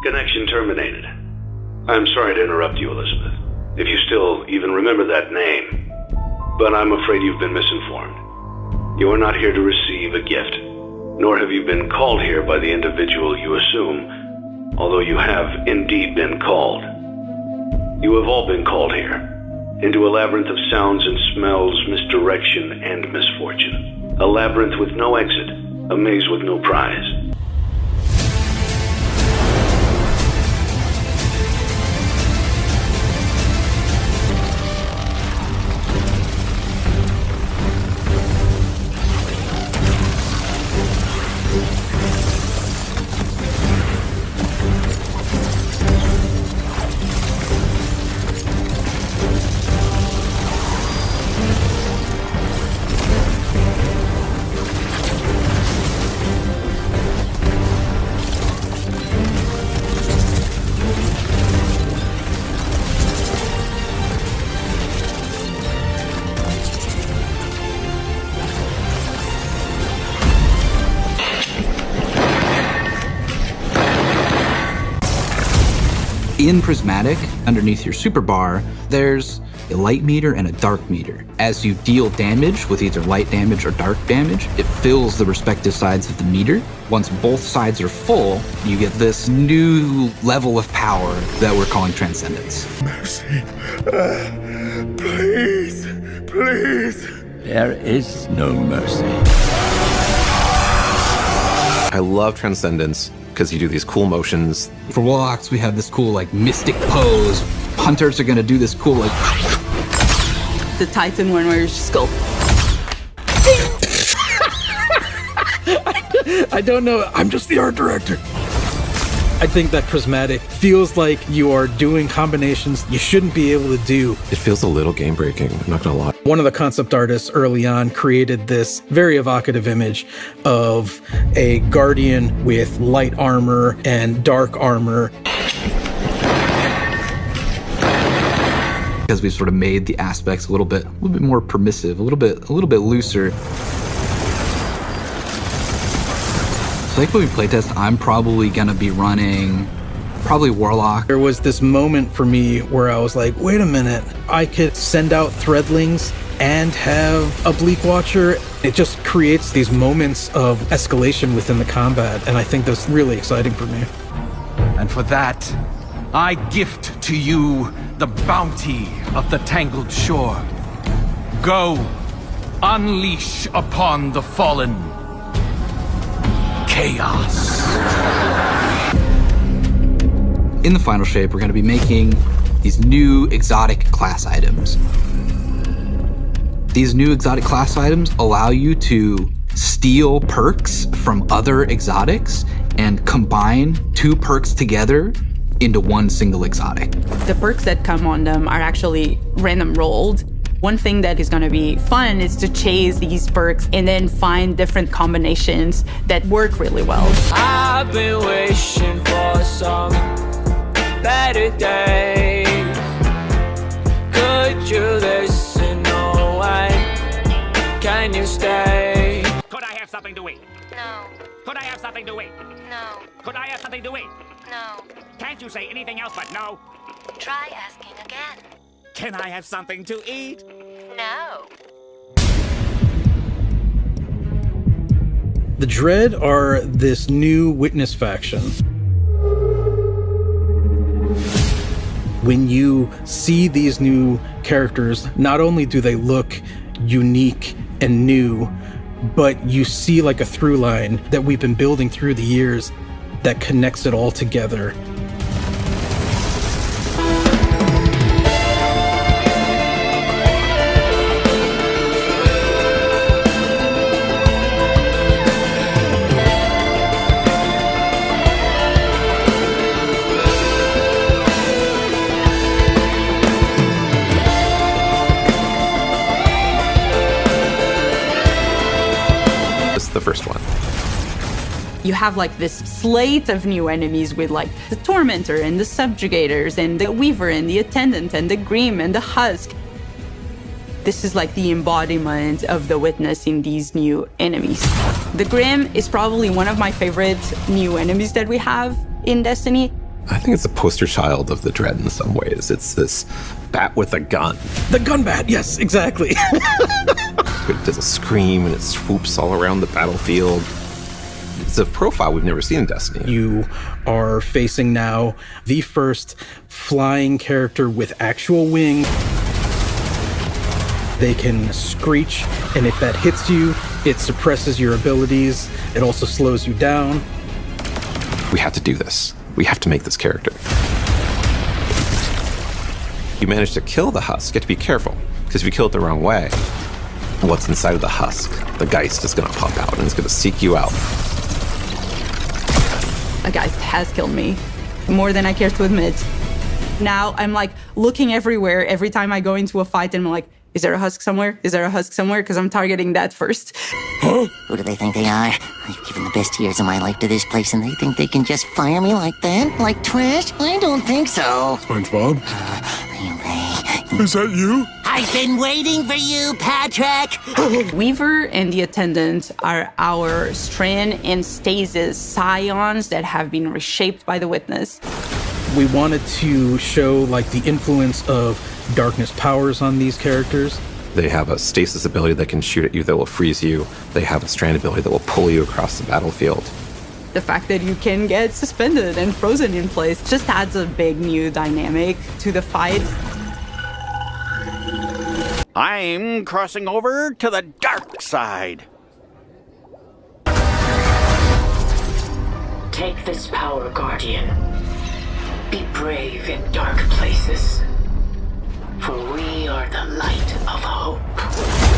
Connection terminated. I'm sorry to interrupt you, Elizabeth, if you still even remember that name. But I'm afraid you've been misinformed. You are not here to receive a gift, nor have you been called here by the individual you assume, although you have indeed been called. You have all been called here, into a labyrinth of sounds and smells, misdirection and misfortune. A labyrinth with no exit, a maze with no prize. In Prismatic, underneath your super bar, there's a light meter and a dark meter. As you deal damage with either light damage or dark damage, it fills the respective sides of the meter. Once both sides are full, you get this new level of power that we're calling Transcendence. Mercy. Please. Please. There is no mercy. I love Transcendence because you do these cool motions. For Warlocks, we have this cool, like, mystic pose. Hunters are gonna do this cool, like... The Titan one where you just go... I don't know. I'm just the art director. I think that Prismatic feels like you are doing combinations you shouldn't be able to do. It feels a little game breaking, I'm not gonna lie. One of the concept artists early on created this very evocative image of a guardian with light armor and dark armor. Because we've sort of made the aspects a little bit more permissive, a little bit looser. So like when we playtest, I'm probably gonna be running Warlock. There was this moment for me where I was like, wait a minute, I could send out Threadlings and have a Bleak Watcher. It just creates these moments of escalation within the combat, and I think that's really exciting for me. And for that, I gift to you the bounty of the Tangled Shore. Go, unleash upon the fallen chaos. In the final shape, we're going to be making these new exotic class items. These new exotic class items allow you to steal perks from other exotics and combine two perks together into one single exotic. The perks that come on them are actually random rolled. One thing that is going to be fun is to chase these perks and then find different combinations that work really well. I've been wishing for some better days. Could you listen? No, why can you stay? Could I have something to eat? No. Could I have something to eat? No. Could I have something to eat? No. Can't you say anything else but no? Try asking again. Can I have something to eat? No. The Dread are this new witness faction. When you see these new characters, not only do they look unique and new, but you see like a through line that we've been building through the years that connects it all together. The first one. You have like this slate of new enemies with like the Tormentor and the Subjugators and the Weaver and the Attendant and the Grimm and the Husk. This is like the embodiment of the Witness in these new enemies. The Grimm is probably one of my favorite new enemies that we have in Destiny. I think it's a poster child of the Dread in some ways. It's this bat with a gun. The gun bat, yes, exactly. It does a scream and it swoops all around the battlefield. It's a profile we've never seen in Destiny. You are facing now the first flying character with actual wings. They can screech, and if that hits you, it suppresses your abilities. It also slows you down. We have to do this. We have to make this character. You manage to kill the Husk. You have to be careful, because if you kill it the wrong way, what's inside of the Husk, the Geist, is going to pop out and it's going to seek you out. A Geist has killed me, more than I care to admit. Now I'm like looking everywhere every time I go into a fight, and I'm like, is there a Husk somewhere? Is there a Husk somewhere? Because I'm targeting that first. Who do they think they are? I've given the best years of my life to this place, and they think they can just fire me like that? Like trash? I don't think so. SpongeBob? Is that you? I've been waiting for you, Patrick! Weaver and the Attendant are our Strand and Stasis scions that have been reshaped by the Witness. We wanted to show like the influence of darkness powers on these characters. They have a stasis ability that can shoot at you that will freeze you. They have a strand ability that will pull you across the battlefield. The fact that you can get suspended and frozen in place just adds a big new dynamic to the fight. I'm crossing over to the dark side. Take this power, Guardian. Be brave in dark places, for we are the light of hope.